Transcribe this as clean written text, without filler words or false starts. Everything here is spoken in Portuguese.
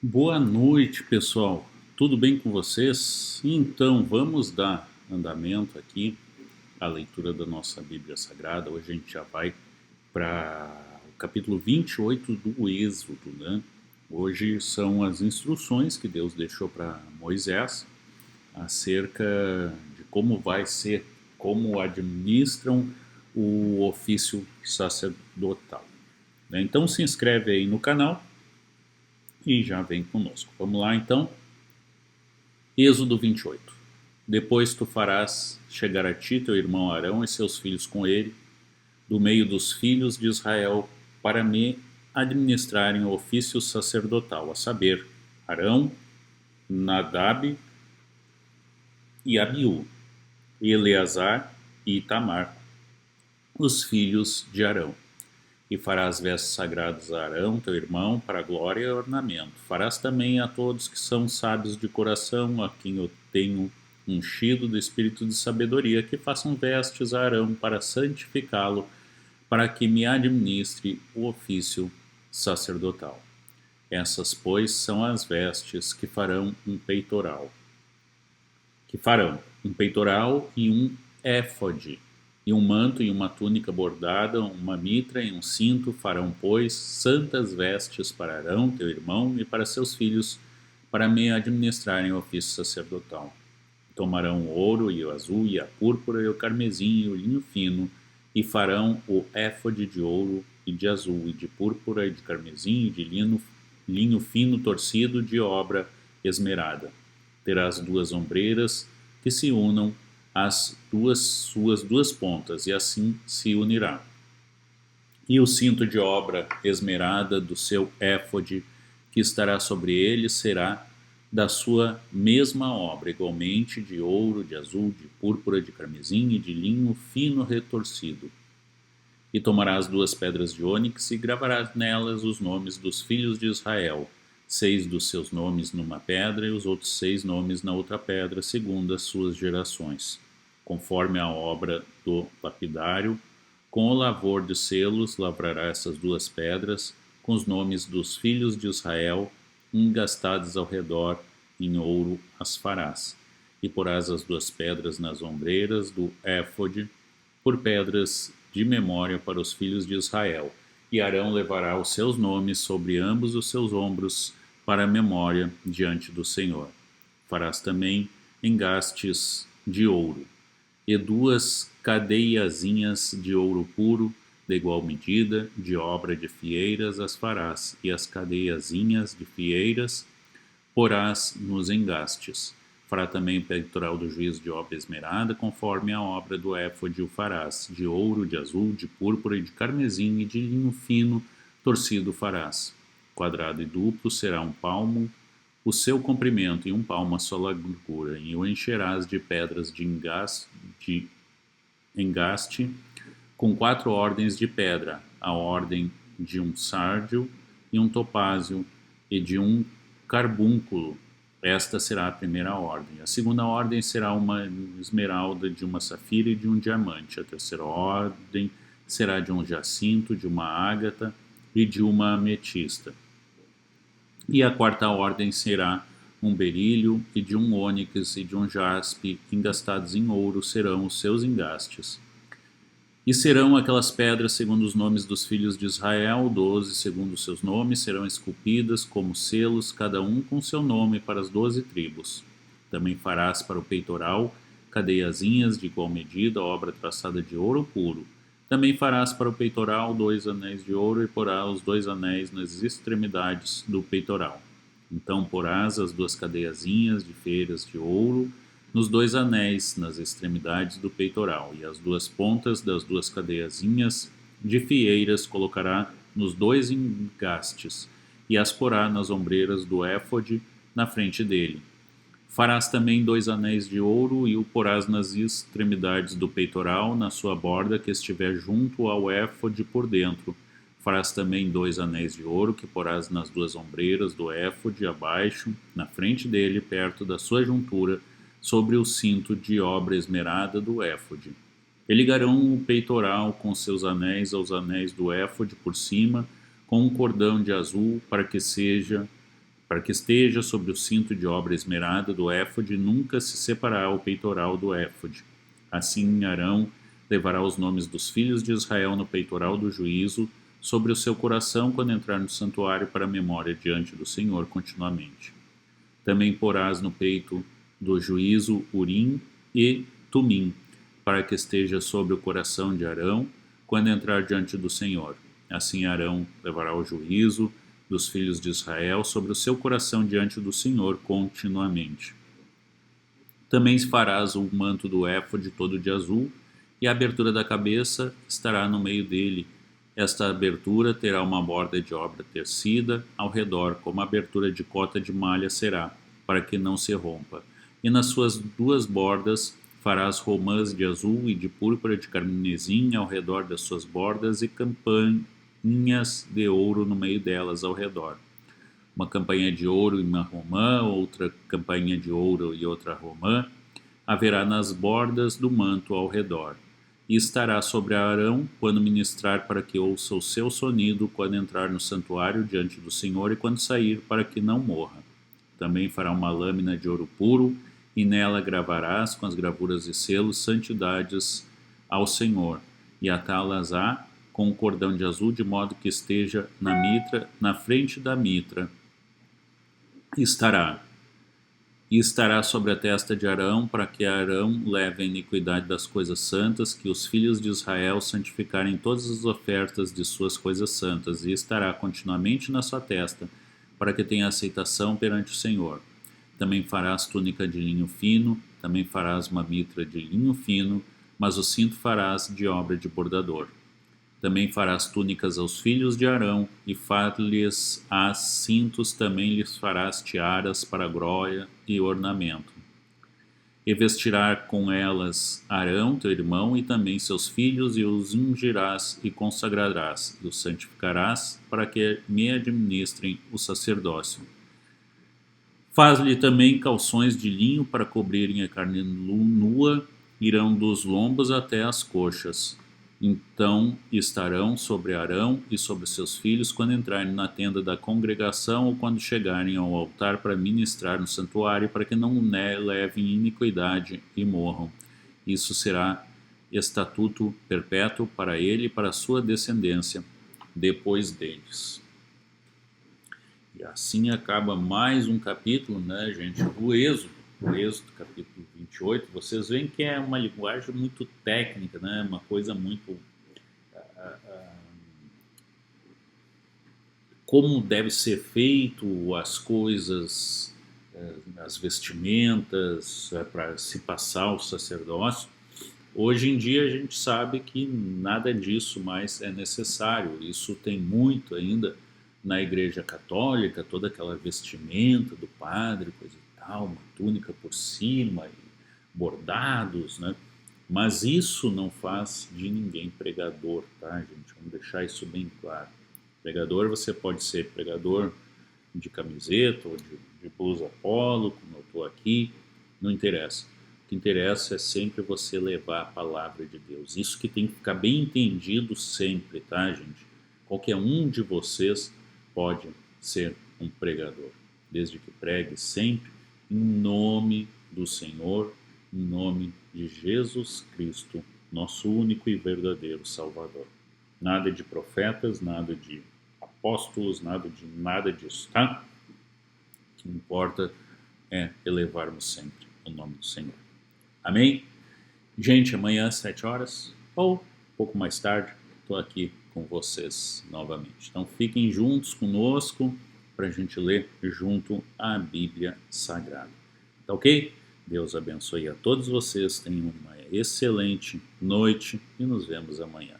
Boa noite, pessoal. Tudo bem com vocês? Então, vamos dar andamento aqui à leitura da nossa Bíblia Sagrada. Hoje a gente já vai para o capítulo 28 do Êxodo, né? Hoje são as instruções que Deus deixou para Moisés acerca de como vai ser, como administram o ofício sacerdotal, né? Então, se inscreve aí no canal e já vem conosco. Vamos lá, então. Êxodo 28. Depois tu farás chegar a ti teu irmão Arão e seus filhos com ele, do meio dos filhos de Israel, para me administrarem o ofício sacerdotal, a saber, Arão, Nadab e Abiú, Eleazar e Itamar, os filhos de Arão. E farás vestes sagradas a Arão, teu irmão, para glória e ornamento. Farás também a todos que são sábios de coração, a quem eu tenho ungido do espírito de sabedoria, que façam vestes a Arão para santificá-lo, para que me administre o ofício sacerdotal. Essas, pois, são as vestes que farão um peitoral. E um éfode, e um manto e uma túnica bordada, uma mitra e um cinto farão, pois, santas vestes para Arão, teu irmão, e para seus filhos, para me administrarem o ofício sacerdotal. Tomarão o ouro e o azul e a púrpura e o carmesim e o linho fino, e farão o éfode de ouro e de azul e de púrpura e de carmesim e de linho fino torcido de obra esmerada. Terás duas ombreiras que se unam as suas duas pontas, e assim se unirá. E o cinto de obra esmerada do seu éfode, que estará sobre ele, será da sua mesma obra, igualmente de ouro, de azul, de púrpura, de carmesim e de linho fino retorcido. E tomarás duas pedras de ônix e gravarás nelas os nomes dos filhos de Israel, 6 dos seus nomes numa pedra e os outros 6 nomes na outra pedra, segundo as suas gerações, conforme a obra do lapidário. Com o lavor de selos lavrará essas duas pedras, com os nomes dos filhos de Israel, engastados ao redor, em ouro as farás. E porás as duas pedras nas ombreiras do éfode, por pedras de memória para os filhos de Israel. E Arão levará os seus nomes sobre ambos os seus ombros para a memória diante do Senhor. Farás também engastes de ouro, e duas cadeiazinhas de ouro puro, de igual medida, de obra de fieiras as farás, e as cadeiazinhas de fieiras porás nos engastes. Fará também o peitoral do juízo de obra esmerada, conforme a obra do éfode o farás, de ouro, de azul, de púrpura e de carmesim e de linho fino torcido farás. Quadrado e duplo será um palmo o seu comprimento e um palmo a sua largura, e o encherás de pedras de engaste com 4 ordens de pedra, a ordem de um sárdio e um topázio e de um carbúnculo. Esta será a primeira ordem. A segunda ordem será uma esmeralda, de uma safira e de um diamante. A terceira ordem será de um jacinto, de uma ágata e de uma ametista. E a quarta ordem será um berílio e de um ônix e de um jaspe, engastados em ouro serão os seus engastes. E serão aquelas pedras segundo os nomes dos filhos de Israel, 12 segundo os seus nomes, serão esculpidas como selos, cada um com seu nome para as 12 tribos. Também farás para o peitoral cadeiazinhas de igual medida, obra traçada de ouro puro. Também farás para o peitoral 2 anéis de ouro e porás os 2 anéis nas extremidades do peitoral. Então porás as 2 cadeiazinhas de feiras de ouro nos 2 anéis nas extremidades do peitoral, e as 2 pontas das 2 cadeiazinhas de fieiras colocará nos 2 engastes, e as porá nas ombreiras do éfode na frente dele. Farás também 2 anéis de ouro e o porás nas extremidades do peitoral, na sua borda que estiver junto ao éfode por dentro. Farás também 2 anéis de ouro que porás nas 2 ombreiras do éfode abaixo, na frente dele, perto da sua juntura, sobre o cinto de obra esmerada do éfode. E ligarão o peitoral com seus anéis aos anéis do éfode por cima, com um cordão de azul, para que seja para que esteja sobre o cinto de obra esmerada do éfode e nunca se separará o peitoral do éfode. Assim Arão levará os nomes dos filhos de Israel no peitoral do juízo sobre o seu coração quando entrar no santuário para a memória diante do Senhor continuamente. Também porás no peito do juízo Urim e Tumim, para que esteja sobre o coração de Arão quando entrar diante do Senhor. Assim Arão levará o juízo dos filhos de Israel sobre o seu coração diante do Senhor continuamente. Também farás o manto do éfode todo de azul, e a abertura da cabeça estará no meio dele. Esta abertura terá uma borda de obra tecida ao redor, como a abertura de cota de malha será, para que não se rompa. E nas suas duas bordas farás romãs de azul e de púrpura de carmesim ao redor das suas bordas e campanhas de ouro no meio delas ao redor. Uma campanha de ouro e uma romã, outra campanha de ouro e outra romã, haverá nas bordas do manto ao redor. E estará sobre Arão quando ministrar, para que ouça o seu sonido quando entrar no santuário diante do Senhor e quando sair, para que não morra. Também fará uma lâmina de ouro puro, e nela gravarás com as gravuras e selos santidades ao Senhor, e atá-las-á com um cordão de azul, de modo que esteja na mitra, na frente da mitra. Estará sobre a testa de Arão, para que Arão leve a iniquidade das coisas santas, que os filhos de Israel santificarem todas as ofertas de suas coisas santas, e estará continuamente na sua testa, para que tenha aceitação perante o Senhor. Também farás túnica de linho fino, também farás uma mitra de linho fino, mas o cinto farás de obra de bordador. Também farás túnicas aos filhos de Arão, e far-lhes-ás cintos, também lhes farás tiaras para glória e ornamento. E vestirá com elas Arão, teu irmão, e também seus filhos, e os ungirás e consagrarás, e os santificarás, para que me administrem o sacerdócio. Faz-lhe também calções de linho para cobrirem a carne nua, irão dos lombos até as coxas. Então estarão sobre Arão e sobre seus filhos quando entrarem na tenda da congregação ou quando chegarem ao altar para ministrar no santuário, para que não levem iniquidade e morram. Isso será estatuto perpétuo para ele e para a sua descendência depois deles. E assim acaba mais um capítulo, né, gente, do Êxodo. O Êxodo, capítulo 28, vocês veem que é uma linguagem muito técnica, né? Uma coisa muito... como deve ser feito as coisas, as vestimentas, para se passar o sacerdócio. Hoje em dia a gente sabe que nada disso mais é necessário. Isso tem muito ainda na Igreja Católica, toda aquela vestimenta do padre, coisa uma túnica por cima, bordados, né? Mas isso não faz de ninguém pregador, tá, gente? Vamos deixar isso bem claro. Pregador, você pode ser pregador de camiseta ou de blusa polo, como eu estou aqui, não interessa. O que interessa é sempre você levar a palavra de Deus. Isso que tem que ficar bem entendido sempre, tá, gente? Qualquer um de vocês pode ser um pregador, desde que pregue sempre em nome do Senhor, em nome de Jesus Cristo, nosso único e verdadeiro Salvador. Nada de profetas, nada de apóstolos, nada disso, tá? O que importa é elevarmos sempre o nome do Senhor. Amém? Gente, amanhã às 7 horas, ou um pouco mais tarde, estou aqui com vocês novamente. Então fiquem juntos conosco, para a gente ler junto a Bíblia Sagrada. Tá ok? Deus abençoe a todos vocês, tenham uma excelente noite e nos vemos amanhã.